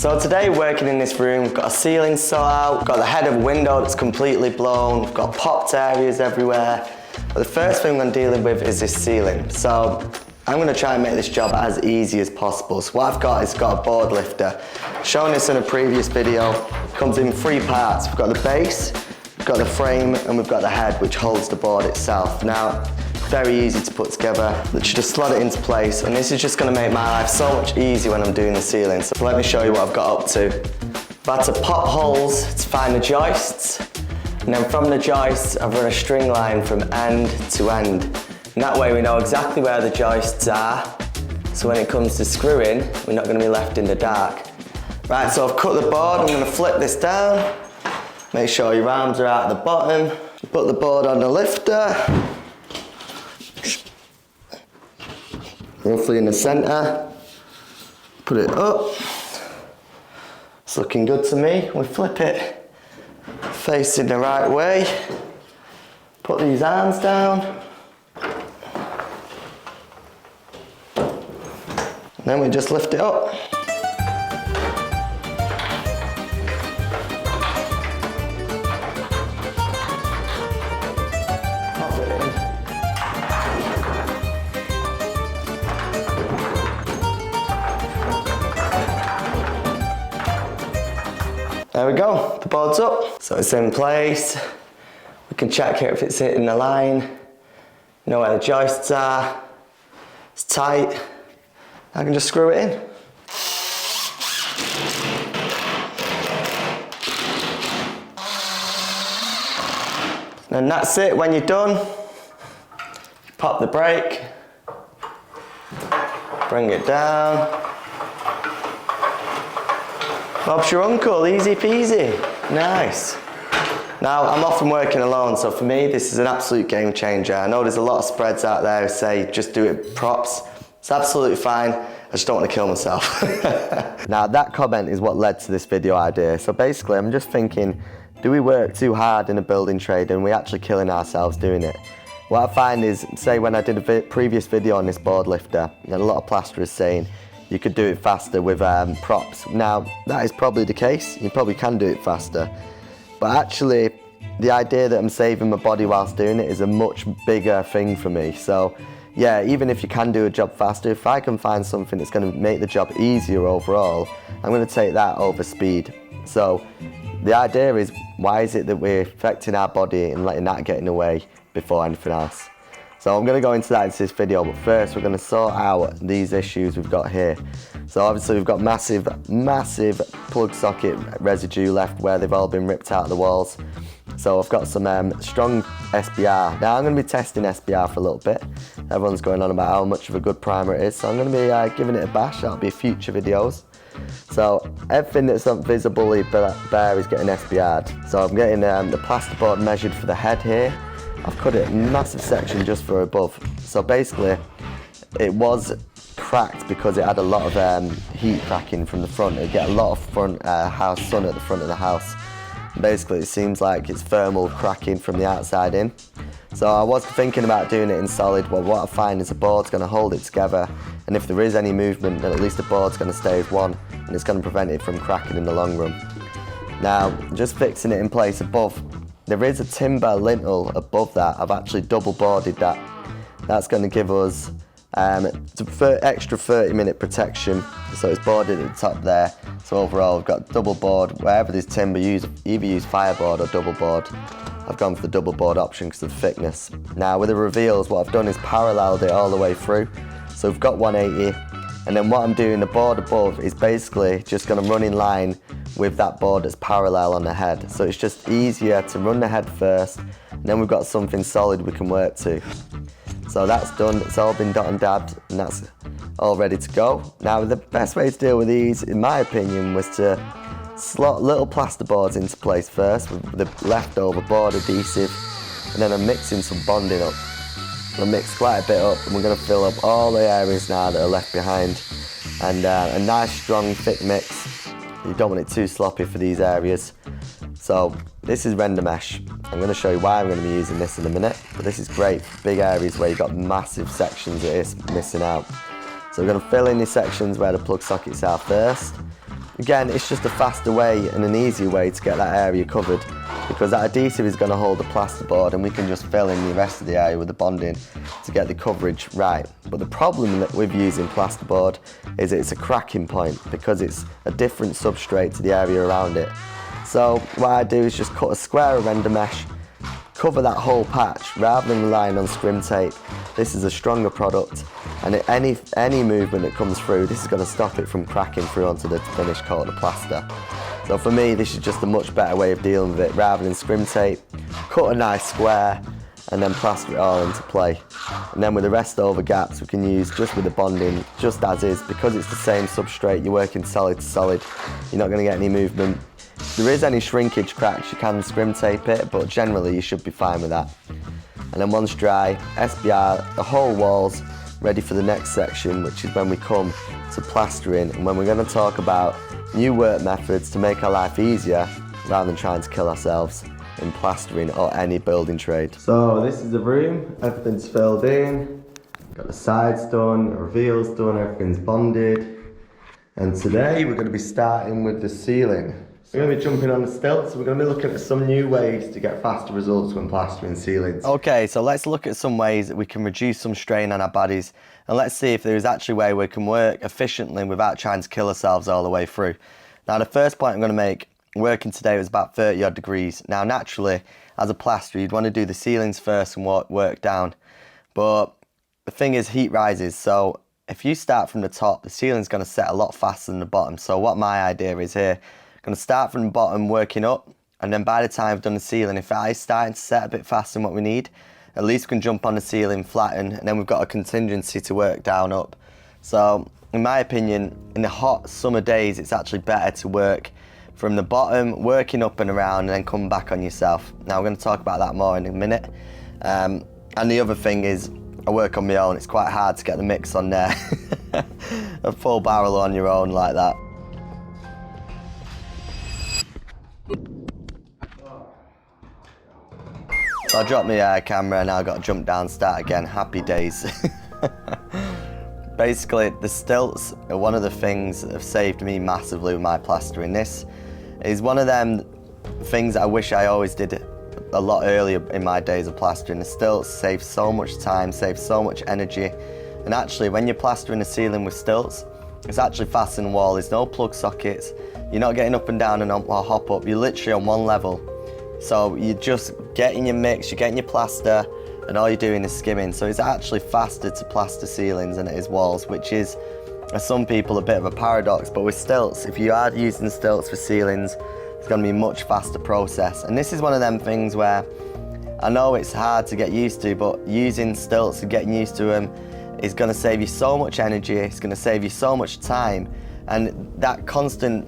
So today, working in this room, we've got a ceiling saw out, we've got the head of a window that's completely blown, we've got popped areas everywhere. But the first thing I'm dealing with is this ceiling. So I'm going to try and make this job as easy as possible. So what I've got is got a board lifter. Shown this in a previous video. It comes in 3 parts. We've got the base, we've got the frame, and we've got the head, which holds the board itself. Now, very easy to put together. Literally just slot it into place, and this is just going to make my life so much easier when I'm doing the ceiling. So let me show you what I've got up to. I've had to pop holes to find the joists, and then from the joists, I've run a string line from end to end. And that way we know exactly where the joists are, so when it comes to screwing, we're not going to be left in the dark. Right, so I've cut the board, I'm going to flip this down, make sure your arms are out at the bottom, put the board on the lifter, roughly in the centre, put it up, it's looking good to me. We flip it facing the right way, put these arms down, and then we just lift it up. Pop it in. There we go, the board's up. So it's in place. We can check here if it's hitting the line. Know where the joists are. It's tight. I can just screw it in. And that's it. When you're done, pop the brake, bring it down. Bob's your uncle, easy peasy. Nice. Now, I'm often working alone, so for me, this is an absolute game changer. I know there's a lot of spreads out there who say, just do it props. It's absolutely fine, I just don't want to kill myself. Now that comment is what led to this video idea. So basically I'm just thinking, do we work too hard in a building trade and we're actually killing ourselves doing it? What I find is, say when I did a previous video on this board lifter, a lot of plasterers saying you could do it faster with props. Now that is probably the case, you probably can do it faster. But actually the idea that I'm saving my body whilst doing it is a much bigger thing for me. So yeah, even if you can do a job faster, if I can find something that's going to make the job easier overall, I'm going to take that over speed. So the idea is, why is it that we're affecting our body and letting that get in the way before anything else? So I'm going to go into that in this video, but first we're going to sort out these issues we've got here. So obviously we've got massive plug socket residue left where they've all been ripped out of the walls. So I've got some strong SBR. Now I'm going to be testing SBR for a little bit. Everyone's going on about how much of a good primer it is, so I'm going to be giving it a bash. That'll be future videos. So everything that's not visibly bare is getting SBR'd. So I'm getting the plasterboard measured for the head here. I've cut it a massive section just for above. So basically it was cracked because it had a lot of heat cracking from the front. It get a lot of front house sun at the front of the house. Basically it seems like it's thermal cracking from the outside in. So I was thinking about doing it in solid. Well, what I find is the board's going to hold it together, and if there is any movement, then at least the board's going to stay as one, and it's going to prevent it from cracking in the long run. Now, just fixing it in place above, there is a timber lintel above that. I've actually double boarded that. That's going to give us extra 30-minute protection, so it's boarded at the top there. So overall we've got double board. Wherever there's timber, either use fireboard or double board. I've gone for the double board option because of the thickness. Now with the reveals, what I've done is paralleled it all the way through. So we've got 180, and then what I'm doing, the board above is basically just going to run in line with that board that's parallel on the head. So it's just easier to run the head first, and then we've got something solid we can work to. So that's done, it's all been dot and dabbed, and that's all ready to go. Now the best way to deal with these, in my opinion, was to slot little plasterboards into place first with the leftover board adhesive, and then I'm mixing some bonding up. I'll mix quite a bit up, and we're going to fill up all the areas now that are left behind, and a nice strong thick mix. You don't want it too sloppy for these areas. So this is render mesh. I'm going to show you why I'm going to be using this in a minute, but this is great for big areas where you've got massive sections that is missing out. So we're going to fill in the sections where the plug sockets are first, again, it's just a faster way and an easier way to get that area covered, because that adhesive is going to hold the plasterboard and we can just fill in the rest of the area with the bonding to get the coverage right. But the problem that with using plasterboard is it's a cracking point because it's a different substrate to the area around it. So what I do is just cut a square of render mesh, cover that whole patch rather than relying on scrim tape. This is a stronger product, and any movement that comes through, this is going to stop it from cracking through onto the finished coat of the plaster. So for me, this is just a much better way of dealing with it. Rather than scrim tape, cut a nice square and then plaster it all into play. And then with the rest over gaps, we can use just with the bonding, just as is, because it's the same substrate, you're working solid to solid, you're not going to get any movement. If there is any shrinkage cracks, you can scrim tape it, but generally you should be fine with that. And then once dry, SBR the whole walls, ready for the next section, which is when we come to plastering, and when we're going to talk about new work methods to make our life easier rather than trying to kill ourselves in plastering or any building trade. So this is the room, everything's filled in, got the sides done, reveals done, everything's bonded, and today we're going to be starting with the ceiling. We're going to be jumping on the stilts. We're going to be looking at some new ways to get faster results when plastering ceilings. Okay, so let's look at some ways that we can reduce some strain on our bodies, and let's see if there is actually a way we can work efficiently without trying to kill ourselves all the way through. Now the first point I'm going to make, working today was about 30 odd degrees. Now naturally, as a plasterer, you'd want to do the ceilings first and work down. But the thing is, heat rises, so if you start from the top, the ceiling's going to set a lot faster than the bottom. So what my idea is here, going to start from the bottom, working up, and then by the time I've done the ceiling, if I starting to set a bit faster than what we need, at least we can jump on the ceiling, flatten, and then we've got a contingency to work down up. So in my opinion, in the hot summer days, it's actually better to work from the bottom, working up and around, and then come back on yourself. Now we're going to talk about that more in a minute. And the other thing is, I work on my own. It's quite hard to get the mix on there. A full barrel on your own like that. So I dropped my camera and now I've got to jump down, start again. Happy days. Basically, the stilts are one of the things that have saved me massively with my plastering. This is one of them things that I wish I always did a lot earlier in my days of plastering. The stilts save so much time, save so much energy. And actually, when you're plastering the ceiling with stilts, it's actually fastened wall. There's no plug sockets. You're not getting up and down and or hop up. You're literally on one level. So you're just getting your mix, you're getting your plaster, and all you're doing is skimming. So it's actually faster to plaster ceilings than it is walls, which is, for some people, a bit of a paradox. But with stilts, if you are using stilts for ceilings, it's going to be a much faster process. And this is one of them things where I know it's hard to get used to, but using stilts and getting used to them is going to save you so much energy, it's going to save you so much time, and that constant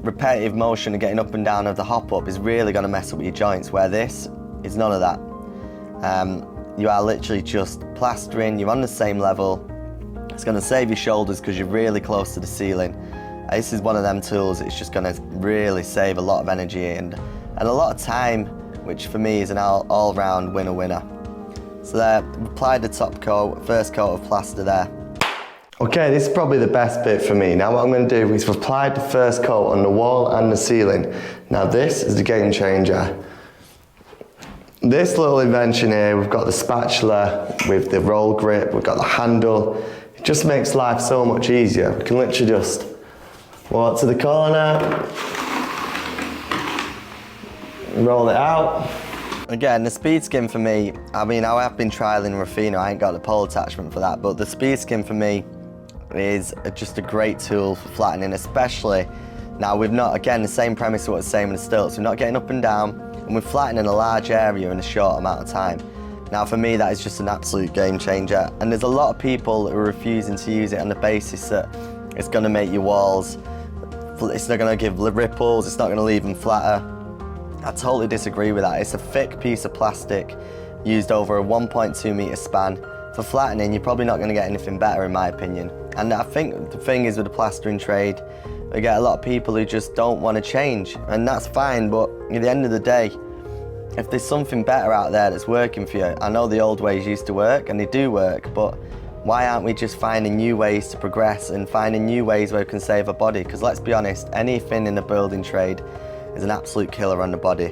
repetitive motion of getting up and down of the hop up is really going to mess up with your joints, where this is none of that. You are literally just plastering, you're on the same level. It's going to save your shoulders because you're really close to the ceiling. This is one of them tools, it's just going to really save a lot of energy and a lot of time, which for me is an all-round winner. So there, applied the top coat, first coat of plaster there. Okay, this is probably the best bit for me. Now what I'm going to do is I've applied the first coat on the wall and the ceiling. Now this is the game changer. This little invention here, we've got the spatula with the roll grip, we've got the handle. It just makes life so much easier. We can literally just walk to the corner, roll it out. Again, the speed skim for me, I mean, I have been trialing Ruffino, I ain't got the pole attachment for that, but the speed skim for me is just a great tool for flattening, especially now we've not, again, the same premise of what's the same in the stilts, we're not getting up and down, and we're flattening a large area in a short amount of time. Now for me, that is just an absolute game changer, and there's a lot of people that are refusing to use it on the basis that it's going to make your walls, it's not going to give ripples, it's not going to leave them flatter. I totally disagree with that. It's a thick piece of plastic used over a 1.2 metre span. For flattening, you're probably not going to get anything better in my opinion. And I think the thing is with the plastering trade, we get a lot of people who just don't want to change, and that's fine, but at the end of the day, if there's something better out there that's working for you, I know the old ways used to work, and they do work, but Why aren't we just finding new ways to progress and finding new ways where we can save a body? Because let's be honest, anything in the building trade is an absolute killer on the body.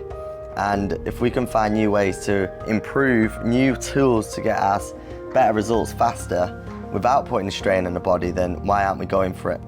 And if we can find new ways to improve, new tools to get us better results faster without putting a strain on the body, then why aren't we going for it?